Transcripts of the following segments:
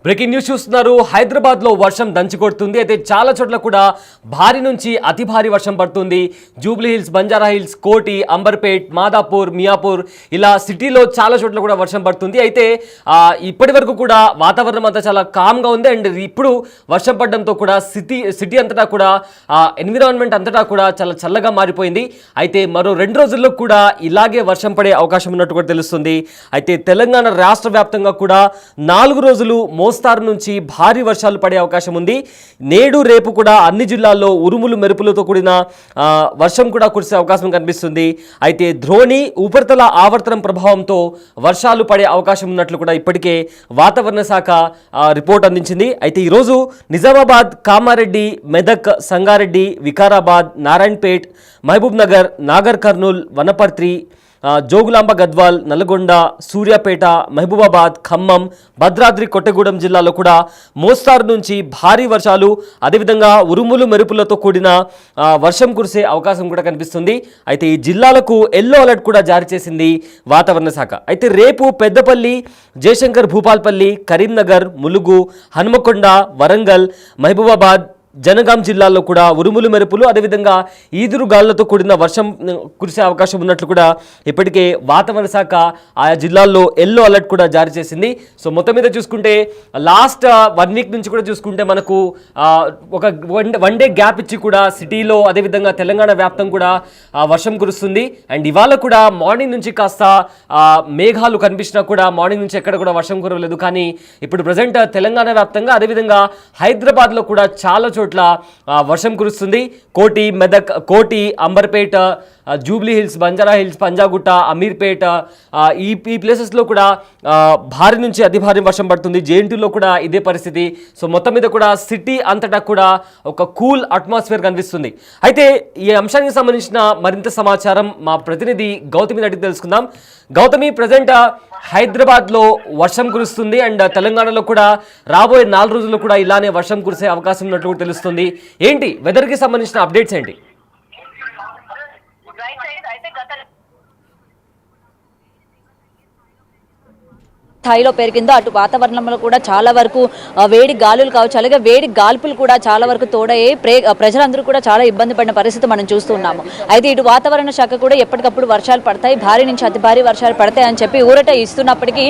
Breaking news చూస్తున్నారు. హైదరాబాద్లో వర్షం దంచికొడుతుంది. అయితే చాలా చోట్ల కూడా భారీ నుంచి అతి భారీ వర్షం పడుతుంది. జూబ్లీ హిల్స్, బంజారా హిల్స్, కోటి, అంబర్పేట్, మాదాపూర్, మియాపూర్ ఇలా సిటీలో చాలా చోట్ల కూడా వర్షం పడుతుంది. అయితే ఇప్పటి వరకు కూడా వాతావరణం అంతా చాలా కామ్గా ఉంది. అండ్ ఇప్పుడు వర్షం పడడంతో కూడా సిటీ అంతటా కూడా ఎన్విరాన్మెంట్ అంతటా కూడా చాలా చల్లగా మారిపోయింది. అయితే మరో 2 రోజుల్లో కూడా ఇలాగే వర్షం పడే అవకాశం ఉన్నట్టు కూడా తెలుస్తుంది. అయితే తెలంగాణ రాష్ట్ర వ్యాప్తంగా కూడా 4 రోజులు మోస్తారు నుంచి భారీ వర్షాలు పడే అవకాశం ఉంది. నేడు రేపు కూడా అన్ని జిల్లాల్లో ఉరుములు మెరుపులతో కూడిన వర్షం కూడా కురిసే అవకాశం కనిపిస్తుంది. అయితే ద్రోణి ఉపరితల ఆవర్తనం ప్రభావంతో వర్షాలు పడే అవకాశం ఉన్నట్లు కూడా ఇప్పటికే వాతావరణ శాఖ రిపోర్ట్ అందించింది. అయితే ఈరోజు నిజామాబాద్, కామారెడ్డి, మెదక్, సంగారెడ్డి, వికారాబాద్, నారాయణపేట్, మహబూబ్ నగర్, నాగర్ కర్నూల్, వనపర్తి, జోగులాంబ గద్వాల్, నల్గొండ, సూర్యాపేట, మహబూబాబాద్, ఖమ్మం, భద్రాద్రి కొత్తగూడెం జిల్లాలో కూడా మోస్తారు నుంచి భారీ వర్షాలు, అదేవిధంగా ఉరుములు మెరుపులతో కూడిన వర్షం కురిసే అవకాశం కూడా కనిపిస్తుంది. అయితే ఈ జిల్లాలకు ఎల్లో అలర్ట్ కూడా జారీ చేసింది వాతావరణ శాఖ. అయితే రేపు పెద్దపల్లి, జయశంకర్ భూపాల్పల్లి, కరీంనగర్, ములుగు, హనుమకొండ, వరంగల్, మహబూబాబాద్, జనగాం జిల్లాల్లో కూడా ఉరుములు మెరుపులు, అదేవిధంగా ఈదురు గాలులతో కూడిన వర్షం కురిసే అవకాశం ఉన్నట్లు కూడా ఇప్పటికే వాతావరణ శాఖ ఆయా జిల్లాల్లో ఎల్లో అలర్ట్ కూడా జారీ చేసింది. సో మొత్తం మీద చూసుకుంటే లాస్ట్ 1 వీక్ నుంచి కూడా చూసుకుంటే మనకు ఒక వన్ డే గ్యాప్ ఇచ్చి కూడా సిటీలో అదేవిధంగా తెలంగాణ వ్యాప్తం కూడా వర్షం కురుస్తుంది. అండ్ ఇవాళ కూడా మార్నింగ్ నుంచి కాస్త మేఘాలు కనిపించినా కూడా మార్నింగ్ నుంచి ఎక్కడ కూడా వర్షం కురవలేదు. కానీ ఇప్పుడు ప్రజెంట్ తెలంగాణ వ్యాప్తంగా అదేవిధంగా హైదరాబాద్లో కూడా చాలా చోట్ల వర్షం కురుస్తుంది. కోటి, మెదక్, కోటి, Amberpet, Jubilee hills, Banjara hills, Panjagutta, Ameerpet ఈ ప్లేసెస్లో కూడా భారీ నుంచి అతి భారీ వర్షం పడుతుంది. జేఎన్టీలో కూడా ఇదే పరిస్థితి. సో మొత్తం మీద కూడా సిటీ అంతటా కూడా ఒక కూల్ అట్మాస్ఫియర్ కనిపిస్తుంది. అయితే ఈ అంశానికి సంబంధించిన మరింత సమాచారం మా ప్రతినిధి గౌతమి అడిగి తెలుసుకుందాం. గౌతమి, ప్రజెంట్ హైదరాబాద్లో వర్షం కురుస్తుంది అండ్ తెలంగాణలో కూడా రాబోయే 4 రోజుల్లో కూడా ఇలానే వర్షం కురిసే అవకాశం ఉన్నట్లు తెలుస్తుంది. ఏంటి వెదర్కి సంబంధించిన అప్డేట్స్ ఏంటి? స్థాయిలో పెరిగిందో అటు వాతావరణంలో కూడా చాలా వరకు వేడి గాలులు కావచ్చు, అలాగే వేడి గాల్పులు కూడా చాలా వరకు తోడయ్యి ప్రజలందరూ కూడా చాలా ఇబ్బంది పడిన పరిస్థితి మనం చూస్తున్నాము. అయితే ఇటు వాతావరణ శాఖ కూడా ఎప్పటికప్పుడు వర్షాలు పడతాయి, భారీ నుంచి అతి భారీ వర్షాలు పడతాయి అని చెప్పి ఊరట ఇస్తున్నప్పటికీ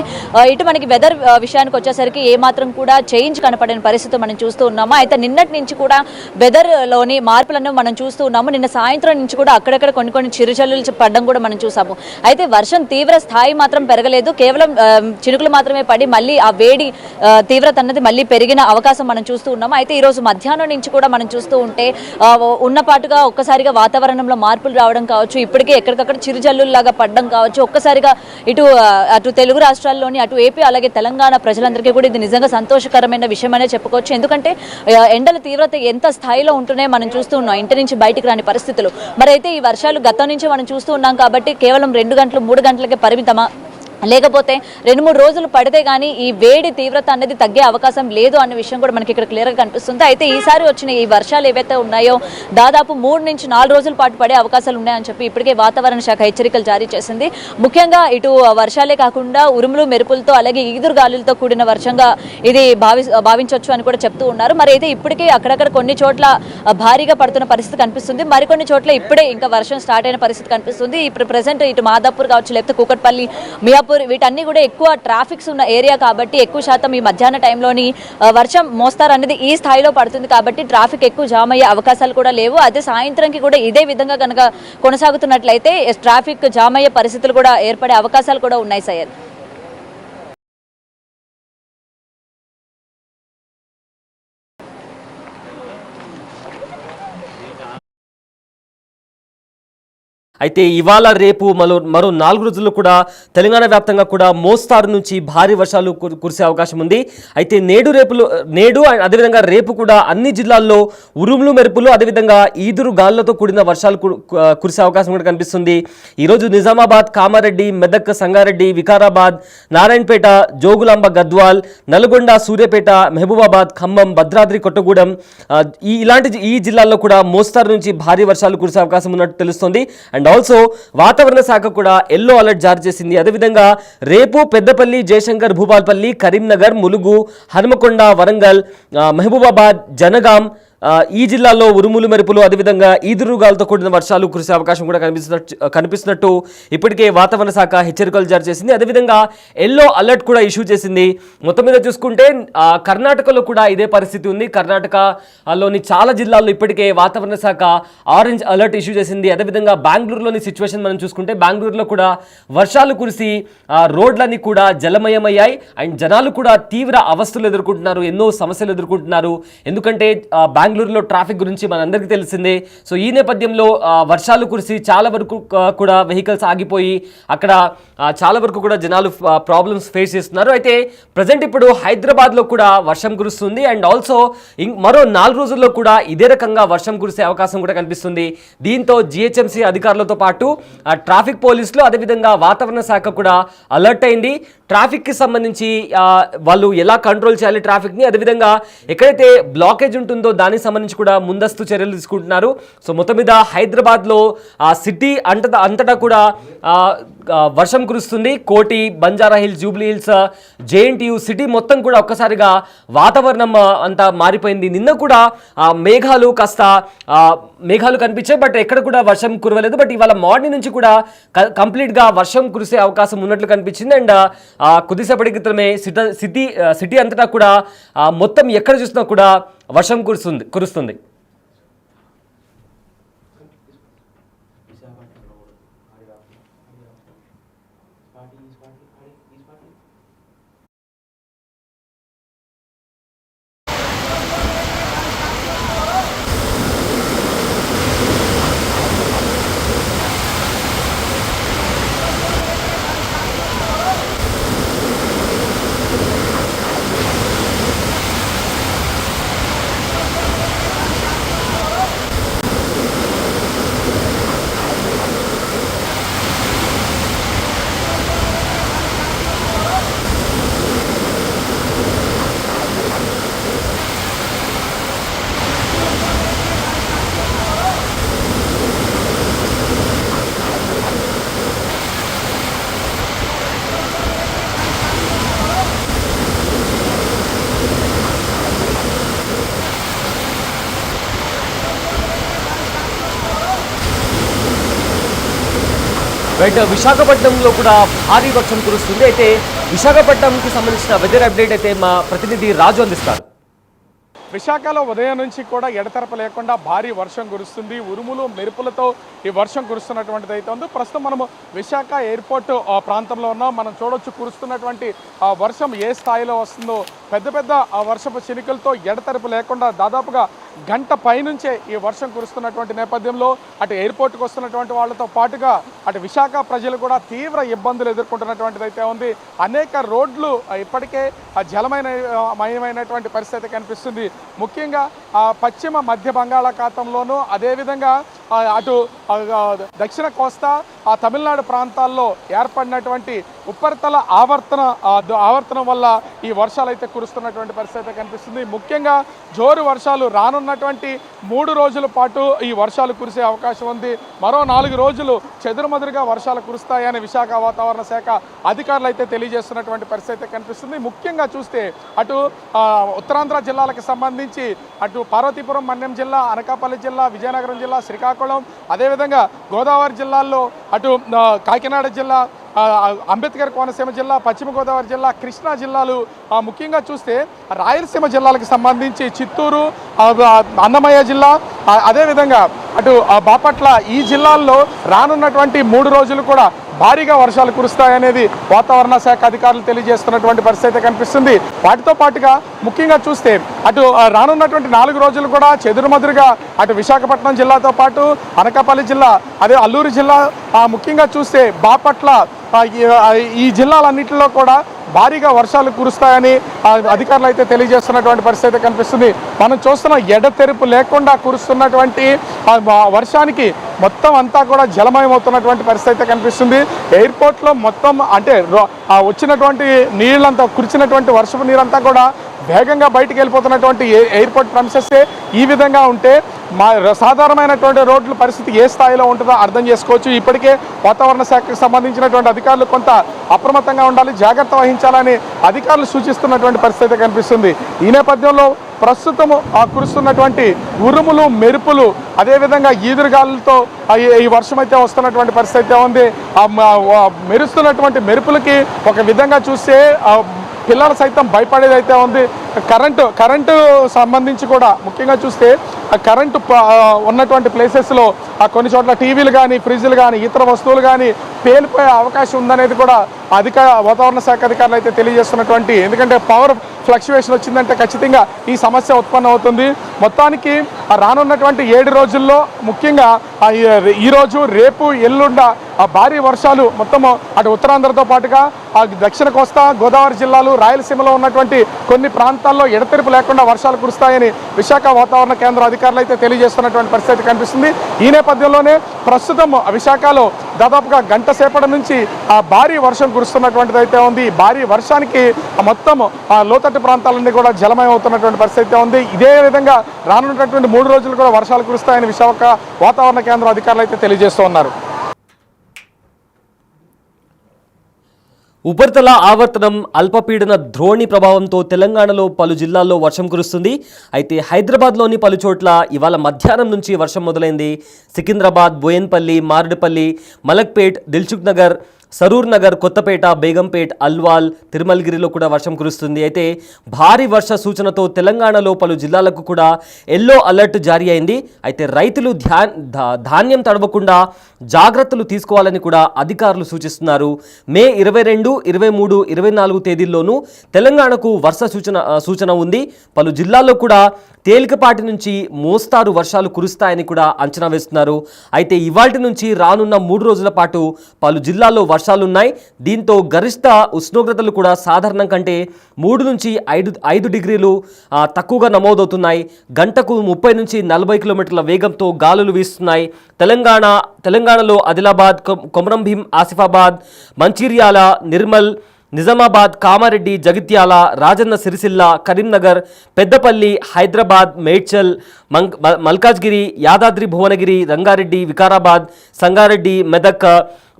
ఇటు మనకి వెదర్ విషయానికి వచ్చేసరికి ఏమాత్రం కూడా చేంజ్ కనపడిన పరిస్థితి మనం చూస్తూ ఉన్నాము. అయితే నిన్నటి నుంచి కూడా వెదర్లోని మార్పులను మనం చూస్తూ ఉన్నాము. నిన్న సాయంత్రం నుంచి కూడా అక్కడక్కడ కొన్ని చిరుజల్లులు పడడం కూడా మనం చూసాము. అయితే వర్షం తీవ్ర స్థాయి మాత్రం పెరగలేదు, కేవలం చినుకులు మాత్రమే పడి మళ్ళీ ఆ వేడి తీవ్రత అన్నది మళ్ళీ పెరిగిన అవకాశం మనం చూస్తూ ఉన్నాము. అయితే ఈరోజు మధ్యాహ్నం నుంచి కూడా మనం చూస్తూ ఉంటే ఉన్నపాటుగా ఒక్కసారిగా వాతావరణంలో మార్పులు రావడం కావచ్చు, ఇప్పటికే ఎక్కడికక్కడ చిరుజల్లులాగా పడడం కావచ్చు, ఒక్కసారిగా అటు తెలుగు రాష్ట్రాల్లోని అటు ఏపీ అలాగే తెలంగాణ ప్రజలందరికీ కూడా ఇది నిజంగా సంతోషకరమైన విషయం అనే చెప్పుకోవచ్చు. ఎందుకంటే ఎండల తీవ్రత ఎంత స్థాయిలో ఉంటూనే మనం చూస్తూ ఉన్నాం, ఇంటి నుంచి బయటికి రాని పరిస్థితులు. మరి అయితే ఈ వర్షాలు గతం నుంచి మనం చూస్తూ ఉన్నాం కాబట్టి కేవలం 2 గంటలు 3 గంటలకే పరిమితమా, లేకపోతే 2-3 రోజులు పడితే కానీ ఈ వేడి తీవ్రత అనేది తగ్గే అవకాశం లేదు అనే విషయం కూడా మనకి ఇక్కడ క్లియర్గా కనిపిస్తుంది. అయితే ఈసారి వచ్చిన ఈ వర్షాలు ఏవైతే ఉన్నాయో దాదాపు 3 నుంచి 4 రోజుల పాటు పడే అవకాశాలు ఉన్నాయని చెప్పి ఇప్పటికే వాతావరణ శాఖ హెచ్చరికలు జారీ చేసింది. ముఖ్యంగా ఇటు వర్షాలే కాకుండా ఉరుములు మెరుపులతో అలాగే ఈదురు గాలులతో కూడిన వర్షంగా ఇది భావించవచ్చు అని కూడా చెప్తూ ఉన్నారు. మరి అయితే ఇప్పటికే అక్కడక్కడ కొన్ని చోట్ల భారీగా పడుతున్న పరిస్థితి కనిపిస్తుంది, మరికొన్ని చోట్ల ఇప్పుడే ఇంకా వర్షం స్టార్ట్ అయిన పరిస్థితి కనిపిస్తుంది. ఇప్పుడు ప్రజెంట్ ఇటు మాదాపూర్ కావచ్చు, లేకపోతే కూకట్పల్లి, మియాపూర్ వీటన్ని కూడా ఎక్కువ ట్రాఫిక్స్ ఉన్న ఏరియా కాబట్టి ఎక్కువ శాతం ఈ మధ్యాహ్న టైంలోని వర్షం మోస్తారు అనేది ఈ స్థాయిలో పడుతుంది కాబట్టి ట్రాఫిక్ ఎక్కువ జామ్ అయ్యే అవకాశాలు కూడా లేవు. అదే సాయంత్రంకి కూడా ఇదే విధంగా కనుక కొనసాగుతున్నట్లయితే ట్రాఫిక్ జామ్ అయ్యే పరిస్థితులు కూడా ఏర్పడే అవకాశాలు కూడా ఉన్నాయి సయ్యద్. అయితే ఇవాళ రేపు మరో 4 రోజుల్లో కూడా తెలంగాణ వ్యాప్తంగా కూడా మోస్తారు నుంచి భారీ వర్షాలు కురిసే అవకాశం ఉంది. అయితే నేడు అదేవిధంగా రేపు కూడా అన్ని జిల్లాల్లో ఉరుములు మెరుపులు అదేవిధంగా ఈదురు గాలులతో కూడిన వర్షాలు కురిసే అవకాశం కూడా కనిపిస్తుంది. ఈరోజు నిజామాబాద్, కామారెడ్డి, మెదక్, సంగారెడ్డి, వికారాబాద్, నారాయణపేట, జోగులాంబ గద్వాల్, నల్గొండ, సూర్యాపేట, మహబూబాబాద్, ఖమ్మం, భద్రాద్రి కొత్తగూడెం ఈ జిల్లాల్లో కూడా మోస్తారు నుంచి భారీ వర్షాలు కురిసే అవకాశం ఉన్నట్టు తెలుస్తుంది. అండ్ ఆల్సో వాతావరణ శాఖ కూడా ఎల్లో అలర్ట్ జారీ చేసింది. అదేవిధంగా రేపు పెద్దపల్లి, జయశంకర్, భూపాల్పల్లి, కరీంనగర్, ములుగు, హనుమకొండ, వరంగల్, మహబూబాబాద్, జనగాం ఈ జిల్లాల్లో ఉరుములు మెరుపులు అదేవిధంగా ఈదురుగాలతో కూడిన వర్షాలు కురిసే అవకాశం కూడా కనిపిస్తున్నట్టు ఇప్పటికే వాతావరణ శాఖ హెచ్చరికలు జారీ చేసింది. అదేవిధంగా ఎల్లో అలర్ట్ కూడా ఇష్యూ చేసింది. మొత్తం మీద చూసుకుంటే కర్ణాటకలో కూడా ఇదే పరిస్థితి ఉంది. కర్ణాటకలోని చాలా జిల్లాల్లో ఇప్పటికే వాతావరణ శాఖ ఆరెంజ్ అలర్ట్ ఇష్యూ చేసింది. అదేవిధంగా బెంగళూరులోని సిచ్యువేషన్ మనం చూసుకుంటే బెంగళూరులో కూడా వర్షాలు కురిసి రోడ్లన్నీ కూడా జలమయమయ్యాయి అండ్ జనాలు కూడా తీవ్ర అవస్థలు ఎదుర్కొంటున్నారు, ఎన్నో సమస్యలు ఎదుర్కొంటున్నారు. ఎందుకంటే బెంగళూరులో ట్రాఫిక్ గురించి మనందరికీ తెలిసిందే. సో ఈ నేపథ్యంలో వర్షాలు కురిసి చాలా వరకు కూడా వెహికల్స్ ఆగిపోయి అక్కడ చాలా వరకు కూడా జనాలు ప్రాబ్లమ్స్ ఫేస్ చేస్తున్నారు. అయితే ప్రజెంట్ ఇప్పుడు హైదరాబాద్లో కూడా వర్షం కురుస్తుంది అండ్ ఆల్సో మరో 4 రోజుల్లో కూడా ఇదే రకంగా వర్షం కురిసే అవకాశం కూడా కనిపిస్తుంది. దీంతో జిహెచ్ఎంసీ అధికారులతో పాటు ట్రాఫిక్ పోలీసులు అదేవిధంగా వాతావరణ శాఖ కూడా అలర్ట్ అయింది. ట్రాఫిక్కి సంబంధించి వాళ్ళు ఎలా కంట్రోల్ చేయాలి ట్రాఫిక్ని, అదేవిధంగా ఎక్కడైతే బ్లాకేజ్ ఉంటుందో దానికి సంబంధించి కూడా ముందస్తు చర్యలు తీసుకుంటున్నారు. సో మొత్తం మీద హైదరాబాద్లో సిటీ అంతటా కూడా వర్షం కురుస్తుంది. కోటి, Banjara hills, Jubilee hills, JNTU city మొత్తం కూడా ఒక్కసారిగా వాతావరణం అంతా మారిపోయింది. నిన్న కూడా మేఘాలు కనిపించాయి, బట్ ఎక్కడ కూడా వర్షం కురవలేదు. బట్ ఇవాళ మార్నింగ్ నుంచి కూడా కంప్లీట్గా వర్షం కురిసే అవకాశం ఉన్నట్లు కనిపించింది. అండ్ కొద్దిసేపటి క్రితమే సిటీ అంతటా కూడా మొత్తం ఎక్కడ చూసినా కూడా వర్షం కురుస్తుంది. రైట్, విశాఖపట్నంలో కూడా భారీ వర్షం కురుస్తుంది. అయితే విశాఖపట్నంకి సంబంధించిన వెదర్ అప్డేట్ అయితే మా ప్రతినిధి రాజు అందిస్తారు. విశాఖలో ఉదయం నుంచి కూడా ఎడతెరప లేకుండా భారీ వర్షం కురుస్తుంది. ఉరుములు మెరుపులతో ఈ వర్షం కురుస్తున్నటువంటిది అయితే ఉంది. ప్రస్తుతం మనము విశాఖ ఎయిర్పోర్ట్ ప్రాంతంలో ఉన్నాం. మనం చూడొచ్చు కురుస్తున్నటువంటి వర్షం ఏ స్థాయిలో వస్తుందో. పెద్ద పెద్ద వర్షపు చినుకులతో ఎడతెరపు లేకుండా దాదాపుగా గంట పైనుంచే ఈ వర్షం కురుస్తున్నటువంటి నేపథ్యంలో అటు ఎయిర్పోర్ట్కి వస్తున్నటువంటి వాళ్ళతో పాటుగా అటు విశాఖ ప్రజలు కూడా ఇబ్బందులు ఎదుర్కొంటున్నటువంటిది అయితే ఉంది. అనేక రోడ్లు ఇప్పటికే జలమయమైనటువంటి పరిస్థితి కనిపిస్తుంది. ముఖ్యంగా పశ్చిమ మధ్య బంగాళాఖాతంలోనూ అదేవిధంగా అటు దక్షిణ కోస్తా తమిళనాడు ప్రాంతాల్లో ఏర్పడినటువంటి ఉపరితల ఆవర్తనం వల్ల ఈ వర్షాలు అయితే కురుస్తున్నటువంటి పరిస్థితి కనిపిస్తుంది. ముఖ్యంగా జోరు వర్షాలు రానున్నటువంటి 3 రోజుల పాటు ఈ వర్షాలు కురిసే అవకాశం ఉంది. మరో 4 రోజులు చెదురుమదురుగా వర్షాలు కురుస్తాయని విశాఖ వాతావరణ శాఖ అధికారులు అయితే తెలియజేస్తున్నటువంటి పరిస్థితి కనిపిస్తుంది. ముఖ్యంగా చూస్తే అటు ఉత్తరాంధ్ర జిల్లాలకు సంబంధించి అటు పార్వతీపురం, మన్యం జిల్లా, అనకాపల్లి జిల్లా, విజయనగరం జిల్లా, శ్రీకాకుళం, అదేవిధంగా గోదావరి జిల్లాల్లో అటు కాకినాడ జిల్లా, అంబేద్కర్ కోనసీమ జిల్లా, పశ్చిమ గోదావరి జిల్లా, కృష్ణా జిల్లాలు, ముఖ్యంగా చూస్తే రాయలసీమ జిల్లాలకు సంబంధించి చిత్తూరు, అన్నమయ్య జిల్లా, అదేవిధంగా అటు బాపట్ల ఈ జిల్లాల్లో రానున్నటువంటి 3 రోజులు కూడా భారీగా వర్షాలు కురుస్తాయనేది వాతావరణ శాఖ అధికారులు తెలియజేస్తున్నటువంటి పరిస్థితి కనిపిస్తుంది. వాటితో పాటుగా ముఖ్యంగా చూస్తే అటు రానున్నటువంటి 4 రోజులు కూడా చెదురుమదురుగా అటు విశాఖపట్నం జిల్లాతో పాటు అనకాపల్లి జిల్లా, అదే అల్లూరు జిల్లా, ముఖ్యంగా చూస్తే బాపట్ల ఈ జిల్లాలన్నింటిలో కూడా భారీగా వర్షాలు కురుస్తాయని అధికారులు అయితే తెలియజేస్తున్నటువంటి పరిస్థితి కనిపిస్తుంది. మనం చూస్తున్న ఎడతెరుపు లేకుండా కురుస్తున్నటువంటి వర్షానికి మొత్తం అంతా కూడా జలమయమవుతున్నటువంటి పరిస్థితి కనిపిస్తుంది. ఎయిర్పోర్ట్లో మొత్తం అంటే వచ్చినటువంటి నీళ్ళంతా కురిచినటువంటి వర్షపు నీరంతా కూడా వేగంగా బయటికి వెళ్ళిపోతున్నటువంటి ఎయిర్పోర్ట్ ప్రమిసెస్ ఈ విధంగా ఉంటే సాధారణమైనటువంటి రోడ్ల పరిస్థితి ఏ స్థాయిలో ఉంటుందో అర్థం చేసుకోవచ్చు. ఇప్పటికే వాతావరణ శాఖకు సంబంధించినటువంటి అధికారులు కొంత అప్రమత్తంగా ఉండాలి, జాగ్రత్త వహించాలని అధికారులు సూచిస్తున్నటువంటి పరిస్థితి కనిపిస్తుంది. ఈ నేపథ్యంలో ప్రస్తుతం కురుస్తున్నటువంటి ఉరుములు మెరుపులు అదేవిధంగా ఈదురుగాలులతో ఈ వర్షం అయితే వస్తున్నటువంటి పరిస్థితి ఉంది. మెరుస్తున్నటువంటి మెరుపులకి ఒక విధంగా చూస్తే పిల్లలు సైతం భయపడేదైతే ఉంది. కరెంటు సంబంధించి కూడా ముఖ్యంగా చూస్తే కరెంటు ఉన్నటువంటి ప్లేసెస్లో కొన్ని చోట్ల టీవీలు కానీ ఫ్రిడ్జ్లు కానీ ఇతర వస్తువులు కానీ పేలిపోయే అవకాశం ఉందనేది కూడా వాతావరణ శాఖ అధికారులు అయితే తెలియజేస్తున్నటువంటి, ఎందుకంటే పవర్ ఫ్లక్చువేషన్ వచ్చిందంటే ఖచ్చితంగా ఈ సమస్య ఉత్పన్నం అవుతుంది. మొత్తానికి రానున్నటువంటి 7 రోజుల్లో ముఖ్యంగా ఈరోజు రేపు ఎల్లుండ భారీ వర్షాలు మొత్తం అటు ఉత్తరాంధ్రతో పాటుగా దక్షిణ కోస్తా గోదావరి జిల్లాలు రాయలసీమలో ఉన్నటువంటి కొన్ని ప్రాంతాల్లో ఎడతెరిపి లేకుండా వర్షాలు కురుస్తాయని విశాఖ వాతావరణ కేంద్ర అధికారులు అయితే తెలియజేస్తున్నటువంటి పరిస్థితి కనిపిస్తుంది. ఈ నేపథ్యంలోనే ప్రస్తుతం విశాఖలో దాదాపుగా గంట సేపటి నుంచి భారీ వర్షం కురుస్తున్నటువంటిది అయితే ఉంది. భారీ వర్షానికి మొత్తం లోతట్టు ప్రాంతాలన్నీ కూడా జలమయం అవుతున్నటువంటి పరిస్థితి ఉంది. ఇదే విధంగా రానున్నటువంటి 3 రోజులు కూడా వర్షాలు కురుస్తాయని విశాఖ వాతావరణ కేంద్ర అధికారులు అయితే తెలియజేస్తూ ఉన్నారు. ఉపరితల ఆవర్తనం అల్పపీడన ద్రోణి ప్రభావంతో తెలంగాణలో పలు జిల్లాల్లో వర్షం కురుస్తుంది. అయితే హైదరాబాద్లోని పలు చోట్ల ఇవాళ మధ్యాహ్నం నుంచి వర్షం మొదలైంది. సికింద్రాబాద్, బోయన్పల్లి, మారేడుపల్లి, మలక్పేట్, దిల్సుఖ్ నగర్, సరూర్ నగర్, కొత్తపేట, బేగంపేట్, అల్వాల్, తిరుమలగిరిలో కూడా వర్షం కురుస్తుంది. అయితే భారీ వర్ష సూచనతో తెలంగాణలో పలు జిల్లాలకు కూడా ఎల్లో అలర్ట్ జారీ అయింది. అయితే రైతులు ధాన్యం తడవకుండా జాగ్రత్తలు తీసుకోవాలని కూడా అధికారులు సూచిస్తున్నారు. మే 22, 23, 24 తేదీల్లోనూ తెలంగాణకు వర్ష సూచన ఉంది. పలు జిల్లాల్లో కూడా తేలికపాటి నుంచి మోస్తారు వర్షాలు కురుస్తాయని కూడా అంచనా వేస్తున్నారు. అయితే ఇవాల్టి నుంచి రానున్న 3 రోజుల పాటు పలు జిల్లాల్లో వర్షాలున్నాయి. దీంతో గరిష్ట ఉష్ణోగ్రతలు కూడా సాధారణం కంటే 3 నుంచి 5 డిగ్రీలు తక్కువగా నమోదవుతున్నాయి. గంటకు 30 నుంచి 40 కిలోమీటర్ల వేగంతో గాలులు వీస్తున్నాయి. తెలంగాణలో ఆదిలాబాద్, కొమరంభీం, ఆసిఫాబాద్, మంచిర్యాల, నిర్మల్, నిజామాబాద్, కామారెడ్డి, జగిత్యాల, రాజన్న సిరిసిల్ల, కరీంనగర్, పెద్దపల్లి, హైదరాబాద్, మేడ్చల్, మల్కాజ్గిరి, యాదాద్రి భువనగిరి, రంగారెడ్డి, వికారాబాద్, సంగారెడ్డి, మెదక్,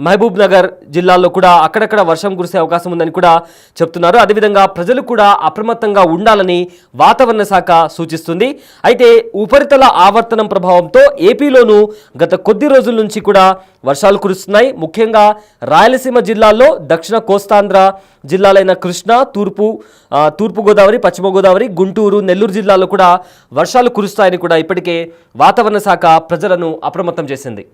మహబూబ్ నగర్ జిల్లాల్లో కూడా అక్కడక్కడ వర్షం కురిసే అవకాశం ఉందని కూడా చెప్తున్నారు. అదేవిధంగా ప్రజలు కూడా అప్రమత్తంగా ఉండాలని వాతావరణ శాఖ సూచిస్తుంది. అయితే ఉపరితల ఆవర్తనం ప్రభావంతో ఏపీలోనూ గత కొద్ది రోజుల నుంచి కూడా వర్షాలు కురుస్తున్నాయి. ముఖ్యంగా రాయలసీమ జిల్లాల్లో దక్షిణ కోస్తాంధ్ర జిల్లాలైన కృష్ణా, తూర్పు గోదావరి, పశ్చిమ గోదావరి, గుంటూరు, నెల్లూరు జిల్లాల్లో కూడా వర్షాలు కురుస్తాయని కూడా ఇప్పటికే వాతావరణ శాఖ ప్రజలను అప్రమత్తం చేసింది.